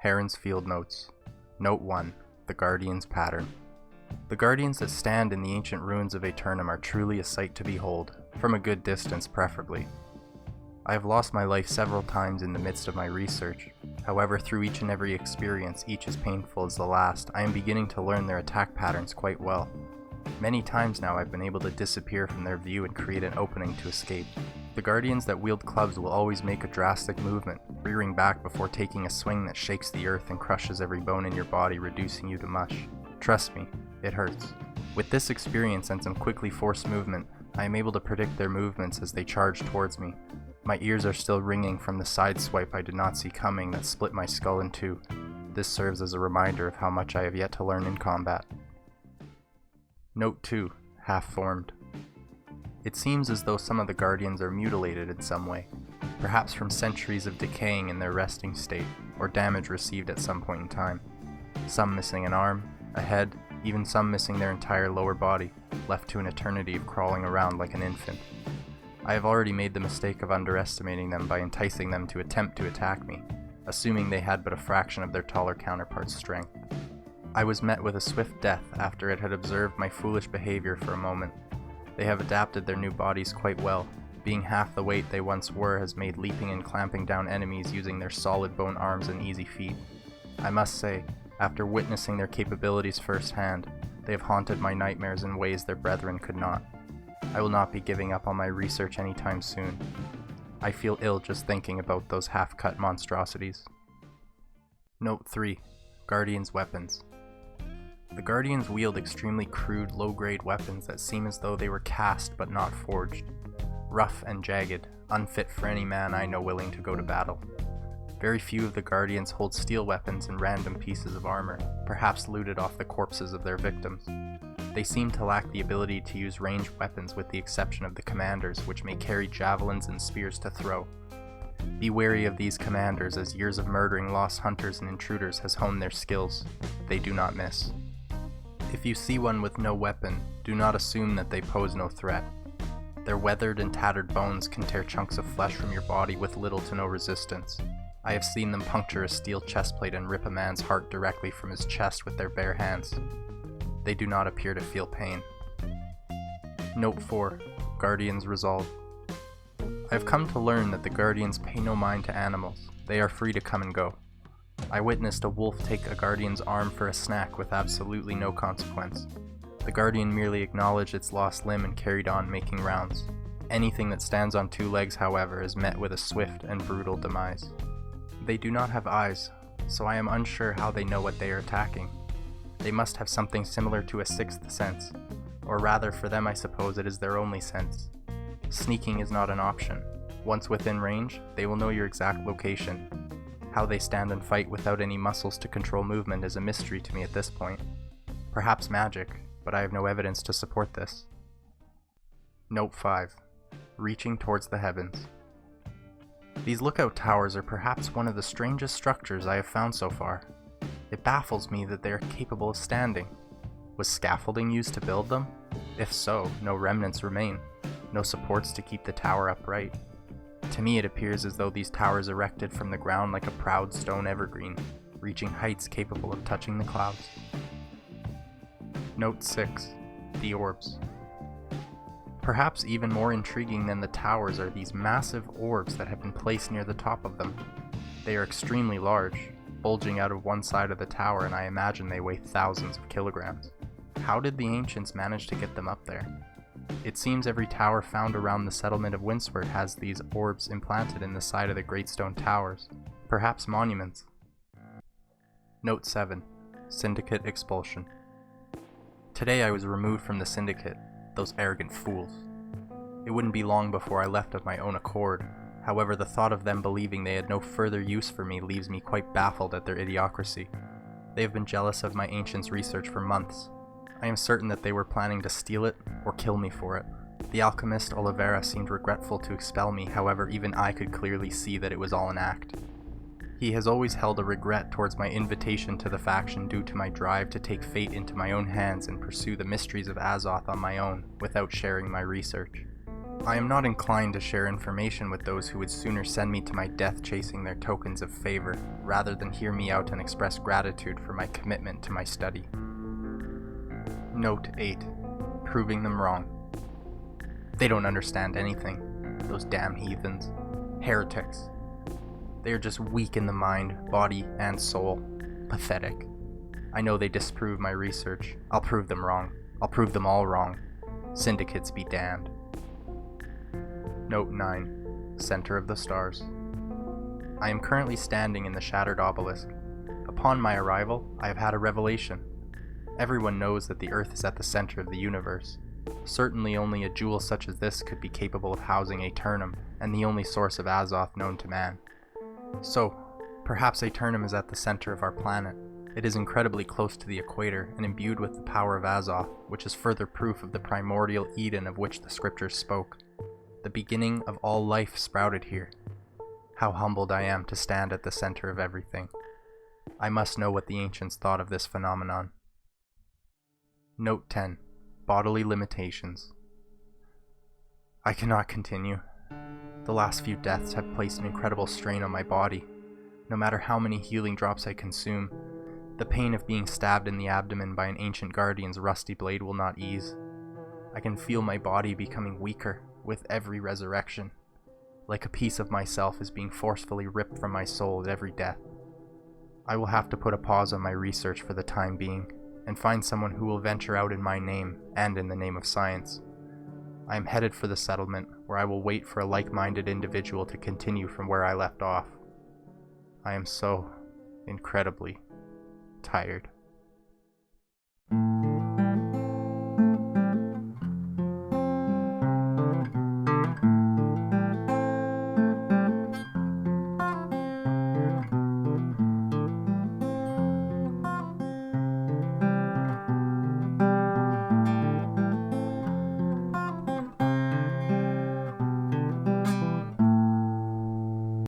Heren's Field Notes. Note 1. The Guardian's Pattern. The Guardians that stand in the ancient ruins of Aeternum are truly a sight to behold, from a good distance preferably. I have lost my life several times in the midst of my research. However, through each and every experience, each as painful as the last, I am beginning to learn their attack patterns quite well. Many times now I've been able to disappear from their view and create an opening to escape. The Guardians that wield clubs will always make a drastic movement, rearing back before taking a swing that shakes the earth and crushes every bone in your body, reducing you to mush. Trust me, it hurts. With this experience and some quickly forced movement, I am able to predict their movements as they charge towards me. My ears are still ringing from the side swipe I did not see coming that split my skull in two. This serves as a reminder of how much I have yet to learn in combat. Note 2. Halfformed. It seems as though some of the Guardians are mutilated in some way, perhaps from centuries of decaying in their resting state, or damage received at some point in time. Some missing an arm, a head, even some missing their entire lower body, left to an eternity of crawling around like an infant. I have already made the mistake of underestimating them by enticing them to attempt to attack me, assuming they had but a fraction of their taller counterparts' strength. I was met with a swift death after it had observed my foolish behavior for a moment. They have adapted their new bodies quite well. Being half the weight they once were has made leaping and clamping down enemies using their solid bone arms an easy feat. I must say, after witnessing their capabilities firsthand, they have haunted my nightmares in ways their brethren could not. I will not be giving up on my research anytime soon. I feel ill just thinking about those half-cut monstrosities. Note 3. Guardians' Weapons. The Guardians wield extremely crude, low-grade weapons that seem as though they were cast but not forged. Rough and jagged, unfit for any man I know willing to go to battle. Very few of the Guardians hold steel weapons and random pieces of armor, perhaps looted off the corpses of their victims. They seem to lack the ability to use ranged weapons with the exception of the commanders, which may carry javelins and spears to throw. Be wary of these commanders, as years of murdering lost hunters and intruders has honed their skills. They do not miss. If you see one with no weapon, do not assume that they pose no threat. Their weathered and tattered bones can tear chunks of flesh from your body with little to no resistance. I have seen them puncture a steel chestplate and rip a man's heart directly from his chest with their bare hands. They do not appear to feel pain. Note 4. Guardians' Resolve. I have come to learn that the Guardians pay no mind to animals. They are free to come and go. I witnessed a wolf take a Guardian's arm for a snack with absolutely no consequence. The Guardian merely acknowledged its lost limb and carried on making rounds. Anything that stands on two legs, however, is met with a swift and brutal demise. They do not have eyes, so I am unsure how they know what they are attacking. They must have something similar to a sixth sense, or rather for them I suppose it is their only sense. Sneaking is not an option. Once within range, they will know your exact location. How they stand and fight without any muscles to control movement is a mystery to me at this point. Perhaps magic, but I have no evidence to support this. Note 5. Reaching towards the heavens. These lookout towers are perhaps one of the strangest structures I have found so far. It baffles me that they are capable of standing. Was scaffolding used to build them? If so, no remnants remain, no supports to keep the tower upright. To me it appears as though these towers erected from the ground like a proud stone evergreen, reaching heights capable of touching the clouds. Note 6. The Orbs. Perhaps even more intriguing than the towers are these massive orbs that have been placed near the top of them. They are extremely large, bulging out of one side of the tower, and I imagine they weigh thousands of kilograms. How did the ancients manage to get them up there? It seems every tower found around the settlement of Winsford has these orbs implanted in the side of the great stone towers, perhaps monuments. Note 7. Syndicate Expulsion. Today I was removed from the Syndicate, those arrogant fools. It wouldn't be long before I left of my own accord. However, the thought of them believing they had no further use for me leaves me quite baffled at their idiocracy. They have been jealous of my ancient's research for months. I am certain that they were planning to steal it or kill me for it. The alchemist Oliveira seemed regretful to expel me, however even I could clearly see that it was all an act. He has always held a regret towards my invitation to the faction due to my drive to take fate into my own hands and pursue the mysteries of Azoth on my own without sharing my research. I am not inclined to share information with those who would sooner send me to my death chasing their tokens of favor, rather than hear me out and express gratitude for my commitment to my study. Note 8. Proving them wrong. They don't understand anything, those damn heathens. Heretics. They are just weak in the mind, body, and soul. Pathetic. I know they disprove my research. I'll prove them wrong. I'll prove them all wrong. Syndicates be damned. Note 9. Center of the Stars. I am currently standing in the shattered obelisk. Upon my arrival, I have had a revelation. Everyone knows that the Earth is at the center of the universe. Certainly only a jewel such as this could be capable of housing Aeternum, and the only source of Azoth known to man. So, perhaps Aeternum is at the center of our planet. It is incredibly close to the equator and imbued with the power of Azoth, which is further proof of the primordial Eden of which the scriptures spoke. The beginning of all life sprouted here. How humbled I am to stand at the center of everything. I must know what the ancients thought of this phenomenon. Note 10. Bodily Limitations. I cannot continue. The last few deaths have placed an incredible strain on my body. No matter how many healing drops I consume, the pain of being stabbed in the abdomen by an ancient guardian's rusty blade will not ease. I can feel my body becoming weaker with every resurrection, like a piece of myself is being forcefully ripped from my soul at every death. I will have to put a pause on my research for the time being, and find someone who will venture out in my name and in the name of science. I am headed for the settlement, where I will wait for a like-minded individual to continue from where I left off. I am so incredibly tired.